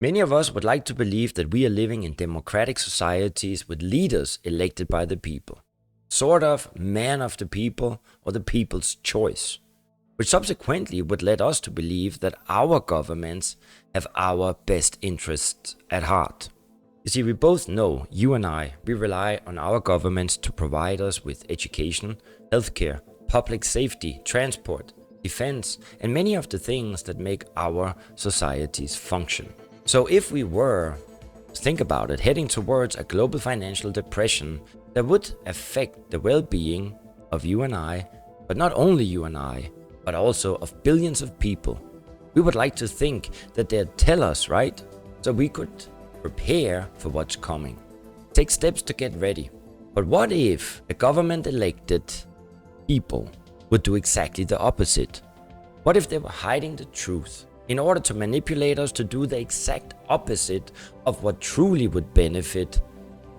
Many of us would like to believe that we are living in democratic societies with leaders elected by the people, sort of man of the people or the people's choice, which subsequently would lead us to believe that our governments have our best interests at heart. You see, we both know, you and I, we rely on our governments to provide us with education, healthcare, public safety, transport, defense, and many of the things that make our societies function. So if we were, think about it, heading towards a global financial depression that would affect the well-being of you and I, but not only you and I, but also of billions of people, we would like to think that they'd tell us, right? So we could prepare for what's coming, take steps to get ready. But what if the government-elected people would do exactly the opposite? What if they were hiding the truth in order to manipulate us to do the exact opposite of what truly would benefit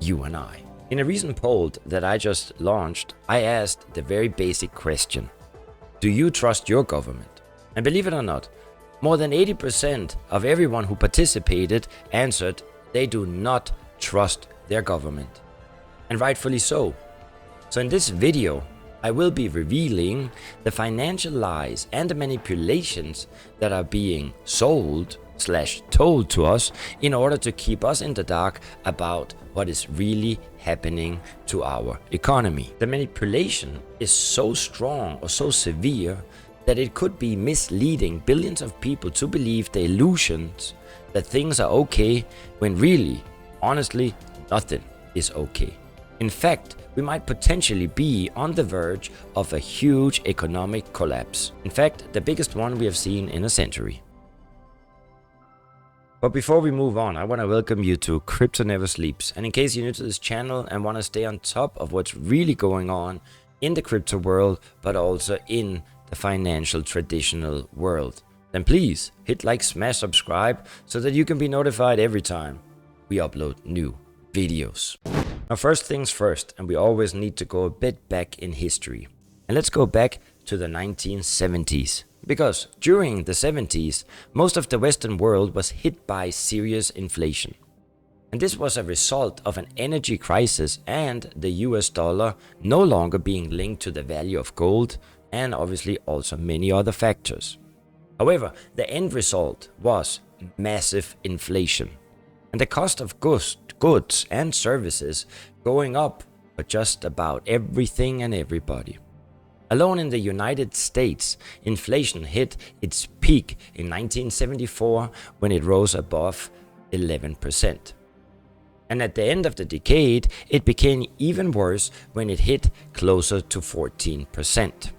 you and I? In a recent poll that I just launched, I asked the very basic question: do you trust your government? And believe it or not, more than 80% of everyone who participated answered they do not trust their government. And rightfully so. So in this video, I will be revealing the financial lies and the manipulations that are being sold/told to us in order to keep us in the dark about what is really happening to our economy. The manipulation is so strong or so severe that it could be misleading billions of people to believe the illusions that things are okay when really, honestly, nothing is okay. In fact, we might potentially be on the verge of a huge economic collapse. In fact, the biggest one we have seen in a century. But before we move on, I want to welcome you to Crypto Never Sleeps. And in case you're new to this channel and want to stay on top of what's really going on in the crypto world, but also in the financial traditional world, then please hit like, smash subscribe so that you can be notified every time we upload new videos. Now, first things first, and we always need to go a bit back in history. And let's go back to the 1970s. Because during the 70s, most of the Western world was hit by serious inflation. And this was a result of an energy crisis and the US dollar no longer being linked to the value of gold, and obviously also many other factors. However, the end result was massive inflation, and the cost of goods and services going up for just about everything and everybody. Alone in the United States, inflation hit its peak in 1974 when it rose above 11%. And at the end of the decade, it became even worse when it hit closer to 14%.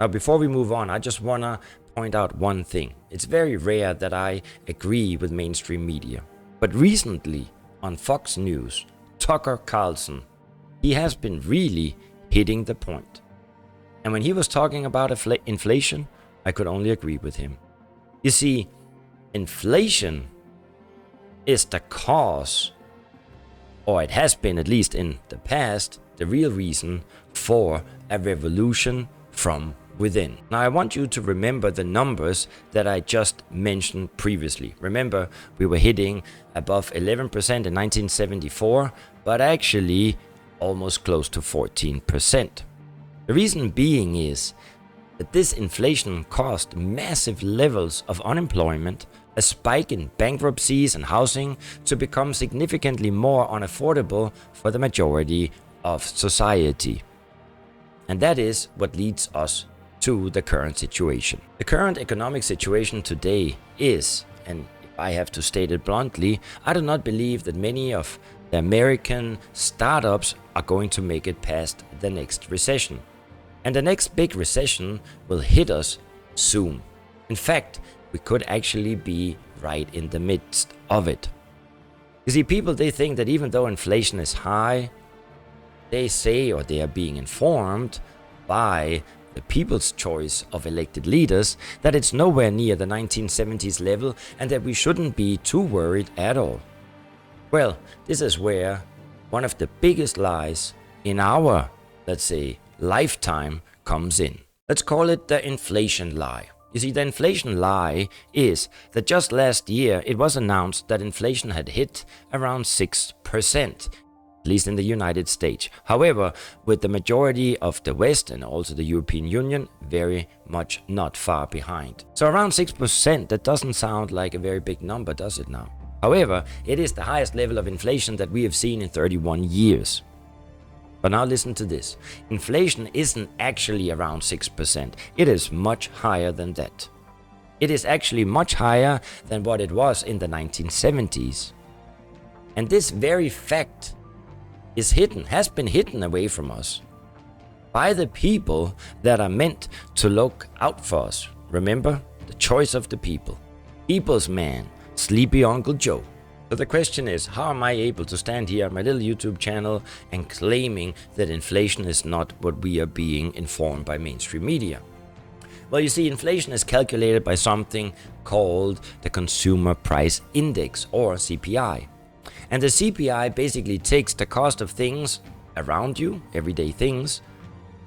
Now, before we move on, I just want to point out one thing. It's very rare that I agree with mainstream media. But recently, on Fox News, Tucker Carlson, he has been really hitting the point. And when he was talking about inflation, I could only agree with him. You see, inflation is the cause, or it has been at least in the past, the real reason for a revolution from within. Now, I want you to remember the numbers that I just mentioned previously. Remember, we were hitting above 11% in 1974, but actually almost close to 14%. The reason being is that this inflation caused massive levels of unemployment, a spike in bankruptcies and housing to become significantly more unaffordable for the majority of society. And that is what leads us to the current situation. The current economic situation today is, and if I have to state it bluntly, I do not believe that many of the American startups are going to make it past the next recession. And the next big recession will hit us soon. In fact, we could actually be right in the midst of it. You see, people, they think that even though inflation is high, they say, or they are being informed by the people's choice of elected leaders, that it's nowhere near the 1970s level and that we shouldn't be too worried at all. Well, this is where one of the biggest lies in our, let's say, lifetime comes in. Let's call it the inflation lie. You see, the inflation lie is that just last year it was announced that inflation had hit around 6%, at least in the United States. However, with the majority of the West and also the European Union very much not far behind. So around 6%, that doesn't sound like a very big number, does it now? However, it is the highest level of inflation that we have seen in 31 years. But now listen to this. Inflation isn't actually around 6%. It is much higher than that. It is actually much higher than what it was in the 1970s. And this very fact has been hidden away from us by the people that are meant to look out for us. Remember, the choice of the people. People's man, Sleepy Uncle Joe. So the question is, how am I able to stand here on my little YouTube channel and claiming that inflation is not what we are being informed by mainstream media? Well, you see, inflation is calculated by something called the Consumer Price Index, or CPI. And the CPI basically takes the cost of things around you, everyday things,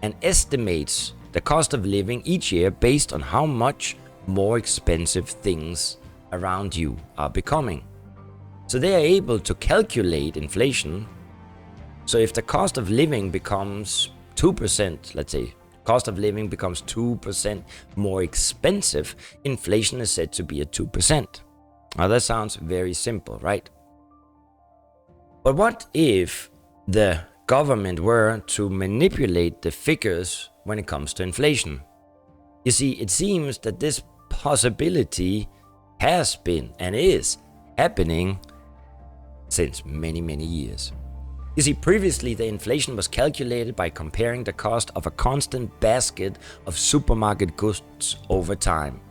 and estimates the cost of living each year based on how much more expensive things around you are becoming. So they are able to calculate inflation. So if the cost of living becomes 2%, let's say, cost of living becomes 2% more expensive, inflation is said to be at 2%. Now that sounds very simple, right? But what if the government were to manipulate the figures when it comes to inflation? You see, it seems that this possibility has been and is happening since many years. You see, previously the inflation was calculated by comparing the cost of a constant basket of supermarket goods over time.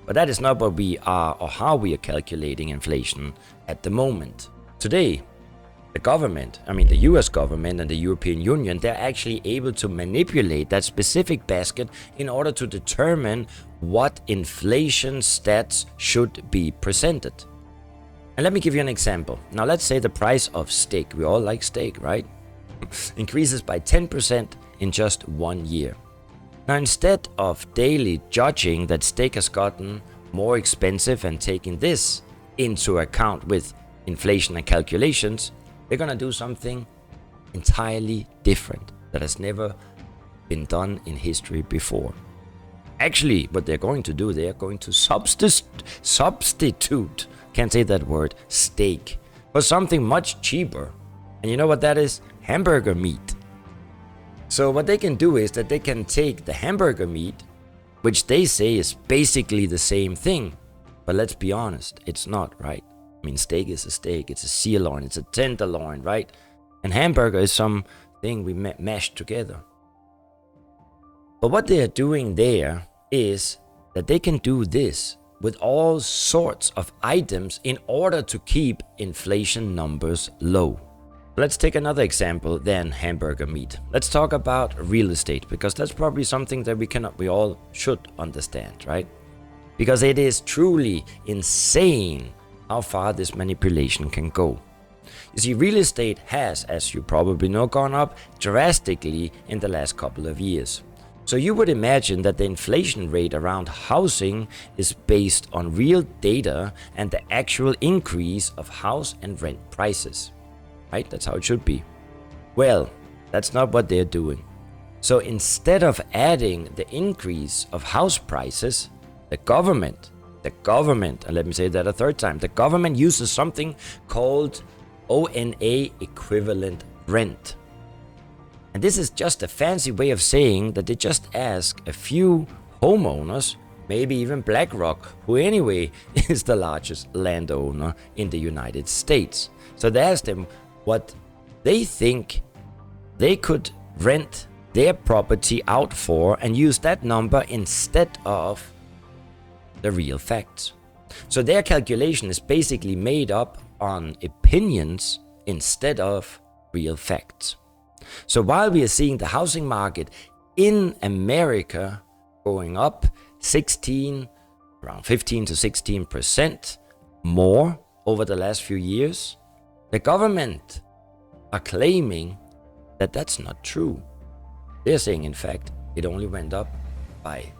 But that is not what we are or how we are calculating inflation at the moment. Today, the government, the US government and the European Union, they're actually able to manipulate that specific basket in order to determine what inflation stats should be presented. And let me give you an example. Now let's say the price of steak, we all like steak, right? Increases by 10% in just 1 year. Now instead of daily judging that steak has gotten more expensive and taking this into account with inflation and calculations, they're gonna do something entirely different that has never been done in history before. Actually, what they're going to do, they're going to substitute, can't say that word, steak for something much cheaper. And you know what that is? Hamburger meat. So what they can do is that they can take the hamburger meat, which they say is basically the same thing. But let's be honest, it's not, right? Steak is a steak, it's a sirloin, it's a tenderloin, right? And hamburger is something we mashed together. But what they are doing there is that they can do this with all sorts of items in order to keep inflation numbers low. Let's take another example than hamburger meat. Let's talk about real estate, because that's probably something that we all should understand, right? Because it is truly insane how far this manipulation can go. You see, real estate has, as you probably know, gone up drastically in the last couple of years. So you would imagine that the inflation rate around housing is based on real data and the actual increase of house and rent prices, right? That's how it should be. Well, that's not what they're doing. So instead of adding the increase of house prices, the government, and let me say that a third time, the government uses something called ONA equivalent rent. And this is just a fancy way of saying that they just ask a few homeowners, maybe even BlackRock, who anyway is the largest landowner in the United States. So they ask them what they think they could rent their property out for and use that number instead of the real facts. So their calculation is basically made up on opinions instead of real facts. So while we are seeing the housing market in America going up around 15 to 16% more over the last few years, the government are claiming that that's not true. They're saying, in fact, it only went up by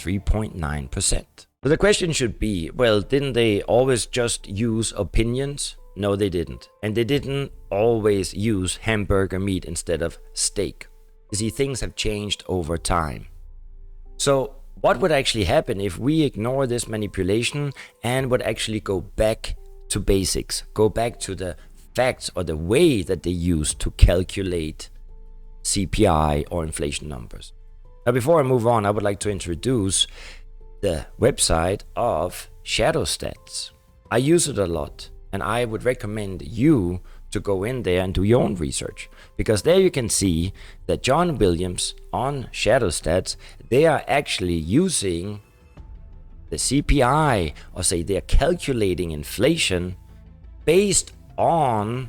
3.9%. But the question should be, well, didn't they always just use opinions? No, they didn't. And they didn't always use hamburger meat instead of steak. You see, things have changed over time. So what would actually happen if we ignore this manipulation and would actually go back to basics, go back to the facts or the way that they used to calculate CPI or inflation numbers? Now, before I move on, I would like to introduce the website of ShadowStats. I use it a lot, and I would recommend you to go in there and do your own research, because there you can see that John Williams on ShadowStats, they are actually using the CPI, or say they're calculating inflation based on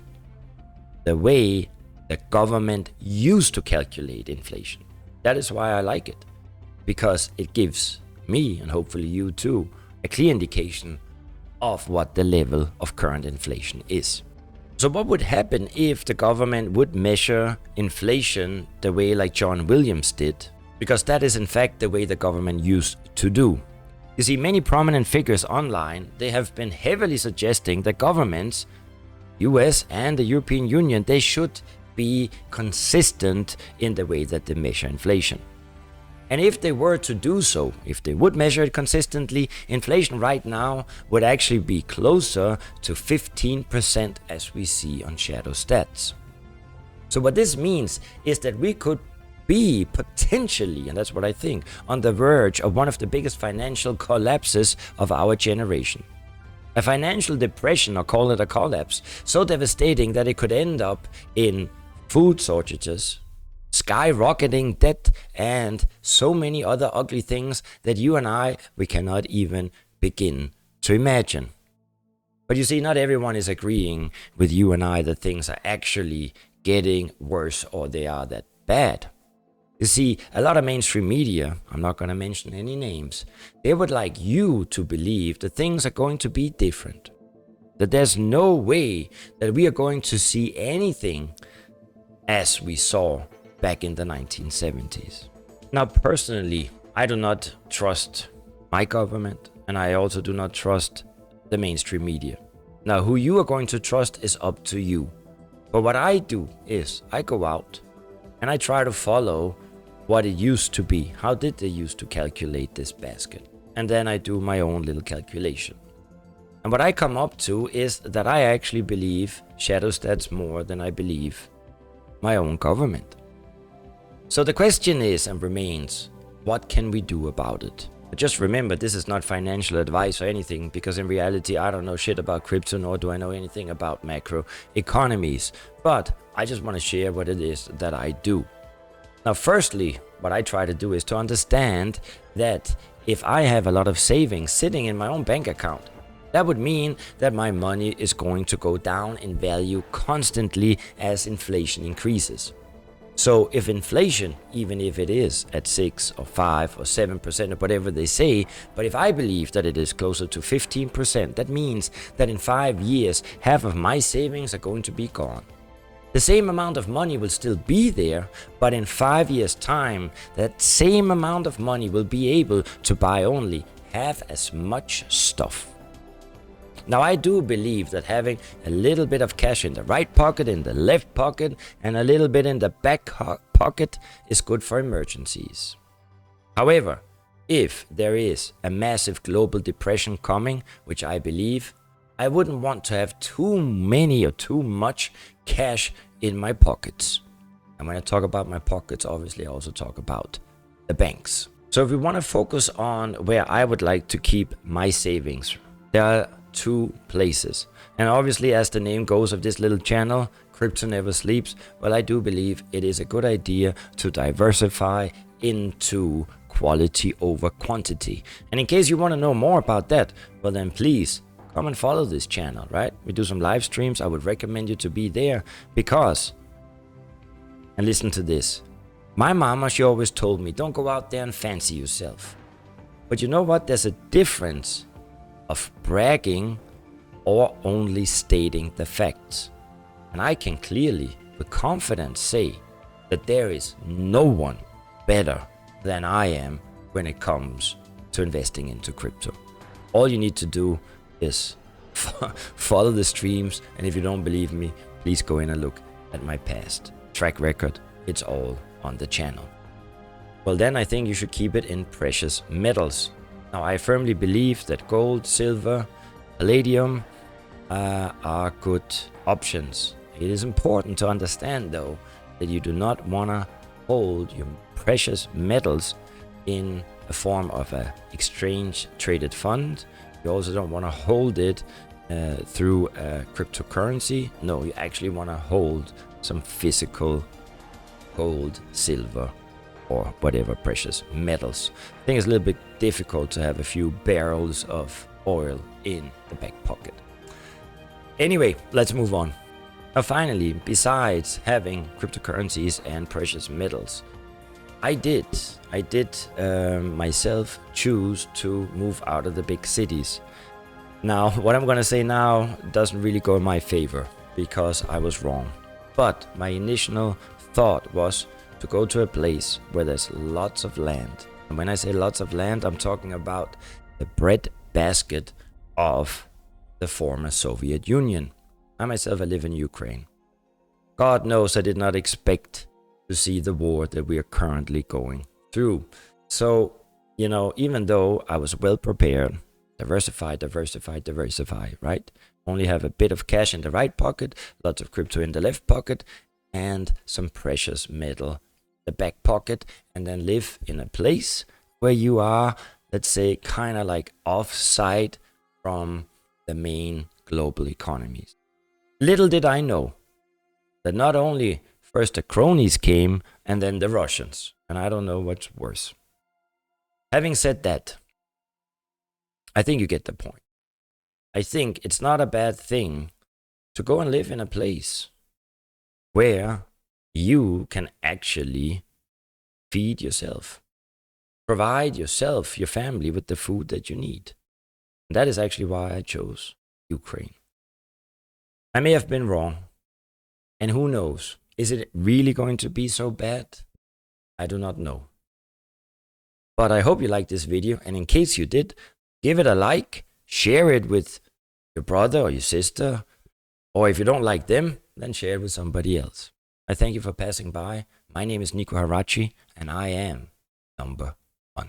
the way the government used to calculate inflation. That is why I like it, because it gives me, and hopefully you too, a clear indication of what the level of current inflation is. So what would happen if the government would measure inflation the way like John Williams did? Because that is in fact the way the government used to do. You see, many prominent figures online, they have been heavily suggesting that governments, US and the European Union, they should be consistent in the way that they measure inflation. And if they were to do so, if they would measure it consistently, inflation right now would actually be closer to 15% as we see on ShadowStats. So what this means is that we could be potentially, and that's what I think, on the verge of one of the biggest financial collapses of our generation. A financial depression, or call it a collapse, so devastating that it could end up in food shortages, skyrocketing debt, and so many other ugly things that you and we cannot even begin to imagine. But you see, not everyone is agreeing with you and I that things are actually getting worse or they are that bad. You see, a lot of mainstream media, I'm not going to mention any names, they would like you to believe that things are going to be different. That there's no way that we are going to see anything as we saw back in the 1970s. Now, personally, I do not trust my government, and I also do not trust the mainstream media. Now, who you are going to trust is up to you. But what I do is I go out and I try to follow what it used to be. How did they used to calculate this basket? And then I do my own little calculation. And what I come up to is that I actually believe ShadowStats more than I believe my own government. So the question is and remains, what can we do about it? But just remember, this is not financial advice or anything, because in reality, I don't know shit about crypto, nor do I know anything about macro economies. But I just want to share what it is that I do. Now, firstly, what I try to do is to understand that if I have a lot of savings sitting in my own bank account, that would mean that my money is going to go down in value constantly as inflation increases. So if inflation, even if it is at 6 or 5 or 7% or whatever they say, but if I believe that it is closer to 15%, that means that in 5 years, half of my savings are going to be gone. The same amount of money will still be there, but in 5 years' time, that same amount of money will be able to buy only half as much stuff. Now, I do believe that having a little bit of cash in the right pocket, in the left pocket, and a little bit in the back pocket is good for emergencies. However, if there is a massive global depression coming, which I believe, I wouldn't want to have too many or too much cash in my pockets. And when I talk about my pockets, obviously I also talk about the banks. So if we want to focus on where I would like to keep my savings, there are 2 places. And obviously, as the name goes of this little channel, Crypto Never Sleeps, well, I do believe it is a good idea to diversify into quality over quantity. And in case you want to know more about that, well then please come and follow this channel, right? We do some live streams. I would recommend you to be there because, and listen to this, my mama, she always told me, don't go out there and fancy yourself. But you know what? There's a difference of bragging or only stating the facts. And I can clearly, with confidence, say that there is no one better than I am when it comes to investing into crypto. All you need to do is follow the streams, and if you don't believe me, please go in and look at my past track record. It's all on the channel. Well, then I think you should keep it in precious metals. Now, I firmly believe that gold, silver, palladium are good options. It is important to understand, though, that you do not want to hold your precious metals in a form of a exchange traded fund. You also don't want to hold it through a cryptocurrency. No, you actually want to hold some physical gold, silver, or whatever precious metals. I think it's a little bit difficult to have a few barrels of oil in the back pocket. Anyway, let's move on. Now finally, besides having cryptocurrencies and precious metals, I did myself choose to move out of the big cities. Now, what I'm gonna say now doesn't really go in my favor because I was wrong. But my initial thought was to go to a place where there's lots of land. And when I say lots of land, I'm talking about the breadbasket of the former Soviet Union. I myself, I live in Ukraine. God knows I did not expect to see the war that we are currently going through. So, you know, even though I was well prepared, diversify, right? Only have a bit of cash in the right pocket, lots of crypto in the left pocket, and some precious metal in the back pocket, and then live in a place where you are, let's say, kind of like offside from the main global economies. Little did I know that not only first the cronies came and then the Russians, and I don't know what's worse. Having said that, I think you get the point. I think it's not a bad thing to go and live in a place where you can actually feed yourself, provide yourself, your family with the food that you need. And that is actually why I chose Ukraine. I may have been wrong, and who knows, is it really going to be so bad? I do not know. But I hope you liked this video, and in case you did, give it a like, share it with your brother or your sister, or if you don't like them, then share it with somebody else. I thank you for passing by. My name is Nico Harachi, and I am number 1.